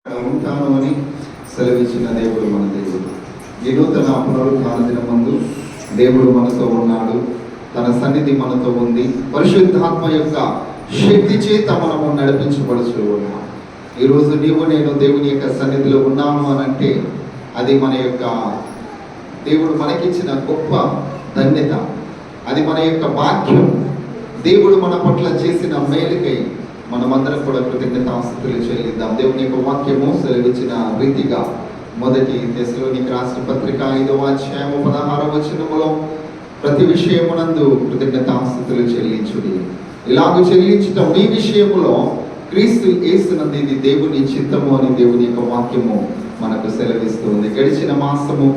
ఉంటాను అని సెలవిచ్చిన దేవుడు మన దేవుడు. ఈ నూతన పునరుద్ధాన దినమందు దేవుడు మనతో ఉన్నాడు, తన సన్నిధి మనతో ఉంది. పరిశుద్ధాత్మ యొక్క శక్తి చేత మనము నడిపించబడుచు ఉన్నాం. ఈరోజు నీవు నేను దేవుని యొక్క సన్నిధిలో ఉన్నాను అని అంటే అది మన యొక్క దేవుడు మనకిచ్చిన గొప్ప ధన్యత, అది మన యొక్క భాగ్యం. దేవుడు మన పట్ల చేసిన మేలుకై మనమందరం కూడా కృతజ్ఞతాస్తుతులు చెల్లిద్దాం. దేవుని యొక్క వాక్యము సెలవిచ్చిన రీతిగా మొదటి తెస్సలోనికీ రాసిన పత్రిక 5వ అధ్యాయము 16వ వచనములో ప్రతి విషయమునందు కృతజ్ఞతాస్తుతులు చెల్లించుడి, ఇలాగ చెల్లించటం మీ విషయములో క్రీస్తు యేసునందు ఇది దేవుని చిత్తము అని దేవుని యొక్క వాక్యము మనకు సెలవిస్తుంది. గడిచిన మాసము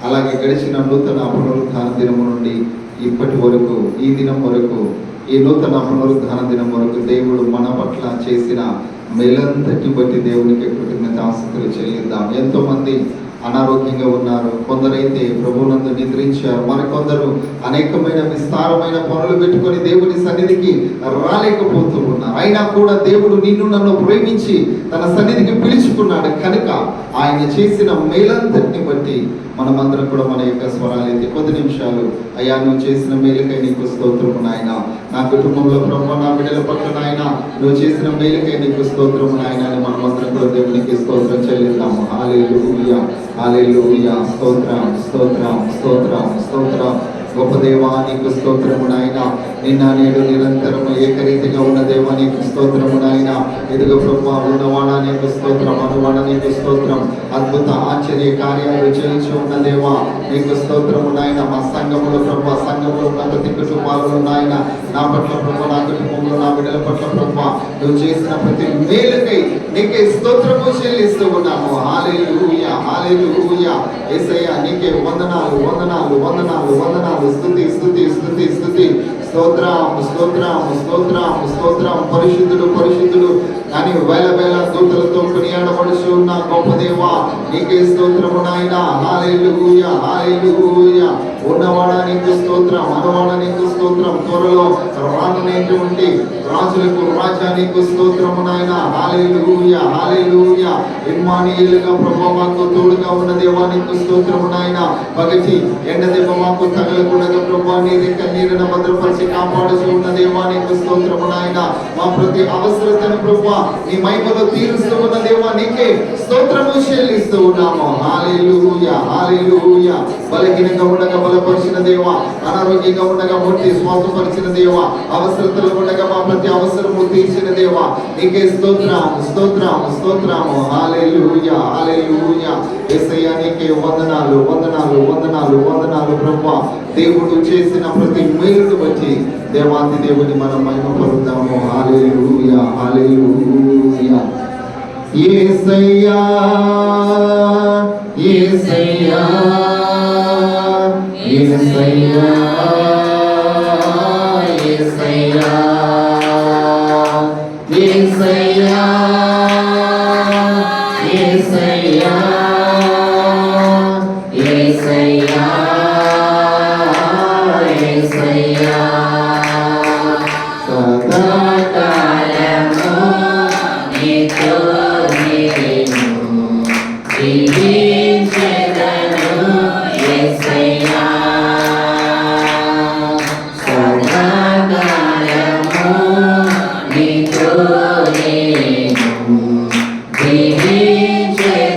అలాగే గడిచిన నూతన పునరుద్ధాన దినము నుండి ఇప్పటి వరకు ఈ దినం వరకు, ఈ నూతన పునరుద్ధాన దినం వరకు దేవుడు మన పట్ల చేసిన మేలంతటి బట్టి దేవునికి కృతజ్ఞతాస్తుతులు చెల్లిద్దాం. ఎంతో మంది అనారోగ్యంగా ఉన్నారు, కొందరైతే ప్రభువునందు నిద్రించారు, మరికొందరు అనేకమైన విస్తారమైన పనులు పెట్టుకొని దేవుని సన్నిధికి రాలేకపోతూ ఉన్నారు. అయినా కూడా దేవుడు నిన్ను నన్ను ప్రేమించి తన సన్నిధికి పిలుచుకున్నాడు కనుక ఆయన చేసిన మేలంతటిని బట్టి మనమందరం కూడా మన యొక్క స్వరాలు ఎత్తి కొద్ది నిమిషాలు, అయ్యా నువ్వు చేసిన మేలుకై నీకు స్తోత్రము నాయన, నా కుటుంబంలో ప్రభు నా బిడ్డల పట్ల నాయన నువ్వు చేసిన మేలుకై నీకు స్తోత్రము నాయన అని మనమందరం కూడా దేవునికి స్తోత్రం చెల్లిద్దాము. హల్లెలూయా హల్లెలూయా, స్తోత్రం స్తోత్రం స్తోత్రం స్తోత్రం. గొప్ప దేవా నీకు స్తోత్రము నాయన, నిన్న నేడు నిరంతరము ఏకరీతిగా ఉన్న దేవా నీకు స్తోత్రము నాయన. ఎదుగు ప్రభు ఉన్నవాడా నీకు స్తోత్రం, అనువాడ నీకు స్తోత్రం. అద్భుత ఆశ్చర్య కార్యాలు చేయించి ఉన్న దేవా నీకు స్తోత్రము నాయన. మా సంఘములో ప్రభు, సంఘంలో ఉన్న ప్రతి కుటుంబాలను నాయన, నా పట్ల ప్రభు, నా కుటుంబంలో నా బిడ్డల పట్ల ప్రభు నువ్వు చేసిన ప్రతి మేలుకై నీకే స్తోత్రము చెల్లిస్తూ ఉన్నాము. హల్లెలూయా హల్లెలూయా. యేసయ్యా నీకే వందనాలు వందనాలు వందనాలు వందనాలు. స్తుతి స్తుతి స్తుతి స్తుతి. స్తోత్రం స్తోత్రం స్తోత్రం స్తోత్రం. పరిశుద్ధుడు పరిశుద్ధుడు అని వేల వేల దూతలతో కొనియాడబడుచు ఉన్న గొప్ప దేవా నీకే స్తోత్రము నాయన. హల్లెలూయా హల్లెలూయా. ఉన్నవాడా నీకు స్తోత్రం, అనువాడా నీకు స్తోత్రం. త్వరలో రానునేటువంటి రాజులకు రాజా నీకు స్తోత్రము నాయన. హల్లెలూయా హల్లెలూయా. ఇమ్మానుయేలుగా ప్రభు మాకు తోడుగా ఉన్న దేవా నీకు స్తోత్రము నాయన. పగటి ఎండ దెబ్బ మాకు తగలకుండా ప్రభు నీ రెక్కల నీడను భద్రపరిచి కాపాడుచు ఉన్న దేవా నీకు స్తోత్రము నాయన. మా ప్రతి అవసరతను ప్రభు నీ మహిమలో తీరుస్తూ ఉన్న దేవా నీకే స్తోత్రము చెల్లిస్తూ ఉన్నాము. హల్లెలూయా హల్లెలూయా. బలహీనంగా ఉండగా బలపరిచిన దేవా, అనారోగ్యంగా ఉండగా ముట్టి స్వాస్థపరిచిన దేవా, అవసరతలు ఉండగా మా ప్రతి అవసరము తీర్చిన దేవా నీకే స్తోత్రం స్తోత్రం స్తోత్రము. హల్లెలూయా హల్లెలూయా. యేసయ్యా నీకే వందనాలు వందనాలు వందనాలు వందనాలు. ప్రభువా దేవుడు చేసిన ప్రతి మేలును బట్టి దేవాది దేవుని మనం మహిమ పరుద్దాము. హల్లెలూయా హల్లెలూయా. యేసయ్యా యేసయ్యా యేసయ్యా యేసయ్యా యేసయ్యా యేసయ్యా యేసయ్యా యేసయ్యా. సదాకాలము నీతో నేను జీవించెదను యేసయ్యా. సదాకాలము నీతో నేను జీవించెదను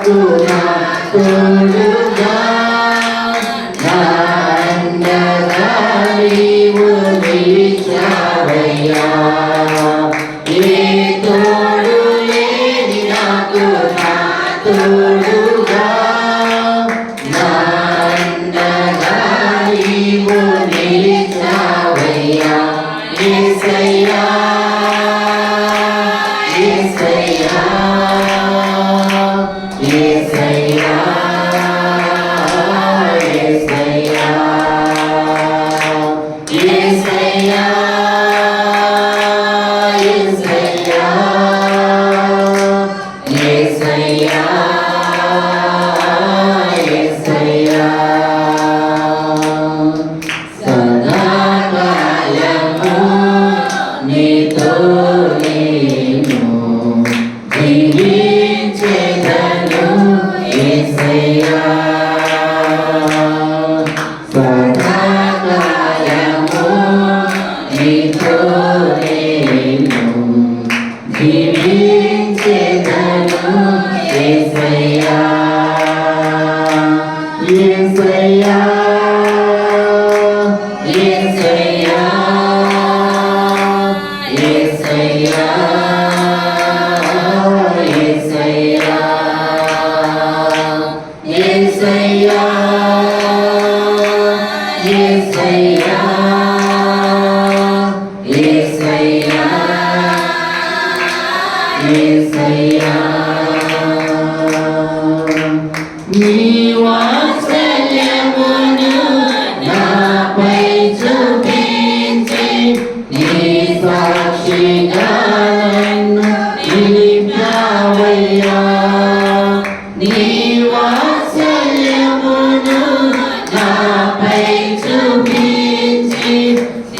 నాకు నా తోడుగా నా అండగా నీవు నిలిచావయ్యా. ఏ తోడు లేని నాకు నా తోడుగా నా అండగా నీవు నిలిచావయ్యా. యేసయ్యా యేసయ్యా యేసయ్యా యేసయ్యా యేసయ్యా యేసయ్యా యేసయ్యా యేసయ్యా సదాకాలము నీతో నేను జీవించెదను యేసయ్యా. సదాకాలము నీతో నేను జీవించెదను యేసయ్యా. యేసయ్యా యేసయ్యా యేసయ్యా యేసయ్యా యేసయ్యా యేసయ్యా యేసయ్యా యేసయ్యా నీ వాత్సల్యమును నాపై చూపించి నీ సాక్షిగా నన్ను నిలిపావయ్యా. నీ వాత్సల్యమును నాపై చూపించి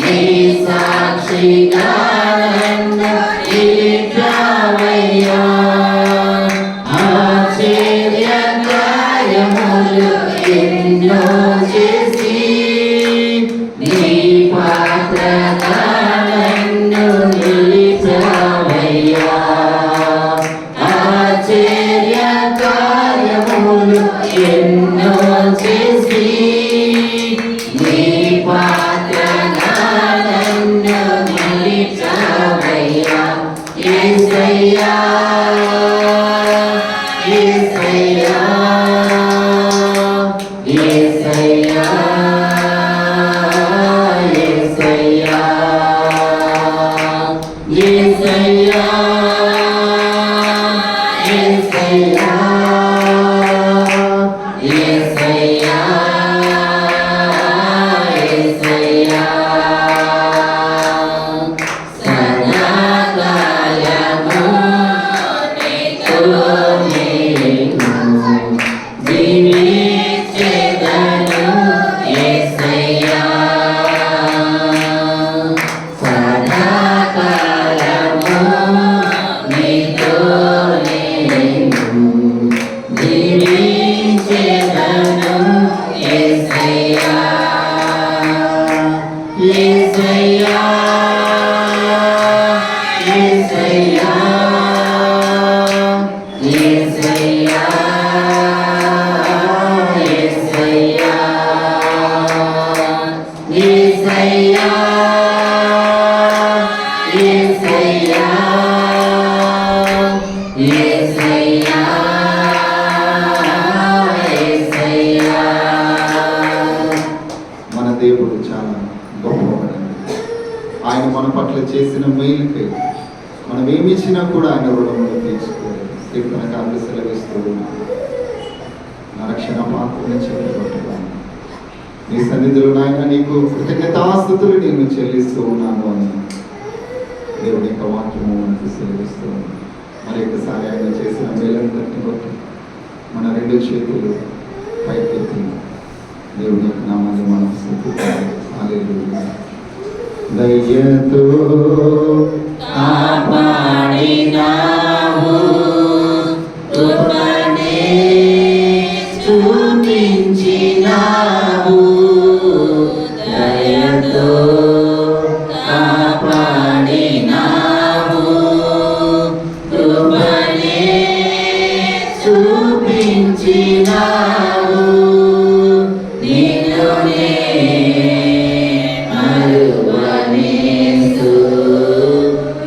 నీ సాక్షిగా నన్ను నిలిపావయ్యా. ఆశ్చర్య కార్యములు ఎన్నో చేసి నీ పాత్రగా నన్ను నిలిచావయ్యా. ఆశ్చర్య కార్యములు ఎన్నో చేసి నీ పాత్రగా నన్ను నిలిచావయ్యా. యేసయ్యా యేసయ్యా యేసయ్యా యేసయ్యా యేసయ్యా యేసయ్యా యేసయ్యా యేసయ్యా సదాకాలము నీతో నేను జీవించెదను యేసయ్యా. సదాకాలము నీతో నేను జీవించెదను యేసయ్యా. యేసయ్యా యేసయ్యా యేసయ్యా యేసయ్యా యేసయ్యా యేసయ్యా యేసయ్యా యేసయ్యా. మన దేవుడు చాలా గొప్పవాడండి. ఆయన మన పట్ల చేసిన మేలుకై మనం ఏమి ఇచ్చినా కూడా ఆయన రుణములు తీర్చుకోలేదు. కీర్తనకారులు సెలవిస్తూ ఉన్నాడు, నా రక్షణ పాత్రను చెప్పుకుంటున్నాను, నీ సన్నిధిలో నాయన నీకు కృతజ్ఞతాస్తుతులు నేను చెల్లిస్తూ ఉన్నాను అని దేవుని యొక్క వాక్యము మనకు సెలవిస్తూ ఉన్నాను. మరి ఒకసారి ఆయన చేసిన మేలంతటిని బట్టి మన రెండు చేతులు పైకెత్తి దేవుని యొక్క నామాన్ని మనం స్తుతిద్దాం. హల్లెలూయా. దయతో కాపాడినావు, కృపనే చూపించినావు. దయతో కాపాడినావు, కృపనే చూపి నడిపించినావు. నిన్నునే మరువనేసు,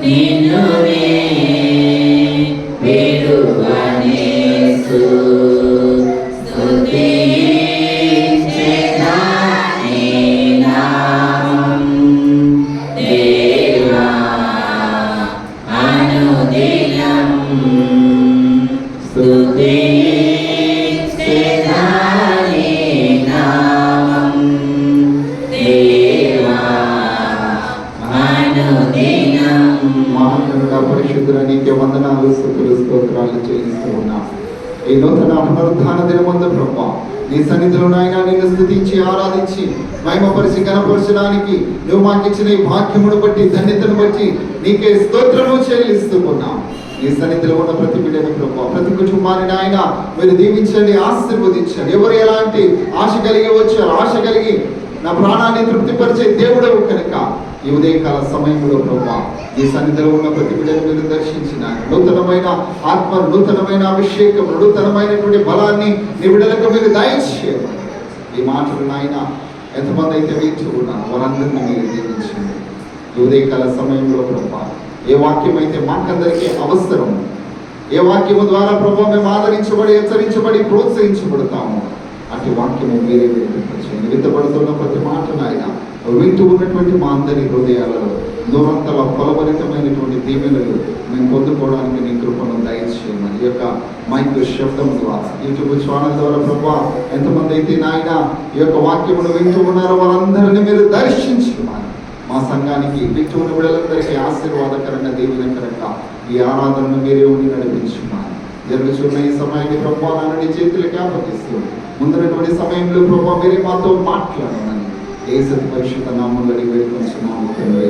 నిన్నునే విడువనేసు. స్తుతించెదా నీ నామం దేవా అనుదినం. స్తుతించెదా నీ నామం దేవా అనుదినం. మహాగణుడా పరిశుద్ధుడా నీకే వందనాలు స్తుతులు స్తోత్రాలు చెల్లిస్తూ ఉన్నాం. ఈ నూతన పునరుద్ధాన దినమందు ప్రభువా నీ సన్నిధిలో నాయన నిన్ను స్తుతించి ఆరాధించి మహిమపరిచి గణపరచడానికి నువ్వు మాకు ఇచ్చిన ఈ భాగ్యమును బట్టి ధన్యతను బట్టి నీకే స్తోత్రము చెల్లిస్తూ ఉన్నాం. నీ సన్నిధిలో ఉన్న ప్రతి బిడ్డను ప్రభువా ప్రతి కుటుంబాన్ని నాయన మీరు దీవించండి, ఆశీర్వదించండి. ఎవరు ఎలాంటి ఆశ కలిగి వచ్చారు, ఆశ కలిగి నా ప్రాణాన్ని తృప్తిపరిచే దేవుడవు కనుక ఈ ఉదయకాల సమయంలో ప్రభువా ఈ సన్నిధిలో ఉన్న ప్రతి బిడ్డను మీరు దర్శించిన నూతనమైన ఆత్మ, నూతనమైన అభిషేకం, నూతనమైనటువంటి బలాన్ని నీ బిడ్డలకు మీరు దయచేయమని ఈ మాటలు నాయన ఎంతమంది అయితే వింటూ ఉన్నారు వారందరినీ మీరు దీవించండి. ఈ ఉదయకాల సమయంలో ప్రభువా ఏ వాక్యం అయితే మాకందరికీ అవసరం, ఏ వాక్యము ద్వారా ప్రభువా మేము ఆదరించబడి, హెచ్చరించబడి, ప్రోత్సహించబడతాము అటు వాక్యము మీరే వినిపించండి. విత్తబడుతున్న ప్రతి మాట నాయన వింటూ ఉన్నటువంటి మా అందరి హృదయాలలో దూరంతల ఫలభరితమైనటువంటి దీవెనలు మేము పొందుకోవడానికి నీ కృపను దయచేయమని ఈ యొక్క మైక్ శబ్దం ద్వారా యూట్యూబ్ ఛానల్ ద్వారా ప్రభువా ఎంతమంది అయితే నాయన ఈ యొక్క వాక్యమును వింటూ ఉన్నారో వారందరినీ మీరు దర్శించమని మా సంఘానికి వింటూ ఉన్న బిడ్డలందరికీ ఆశీర్వాదకరంగా దీవెనకరంగా ఈ ఆరాధనను మీరే ఉండి నడిపించమని జరుగుతున్న ఈ సమయాన్ని ప్రభువా నాన్న చేతులకి అప్పగిస్తూ ముందున్నటువంటి సమయంలో ప్రభువా మీరే మాతో మాట్లాడమని యేసు పరిశుద్ధ నామములో వేడుకొంచున్నాము తండ్రి.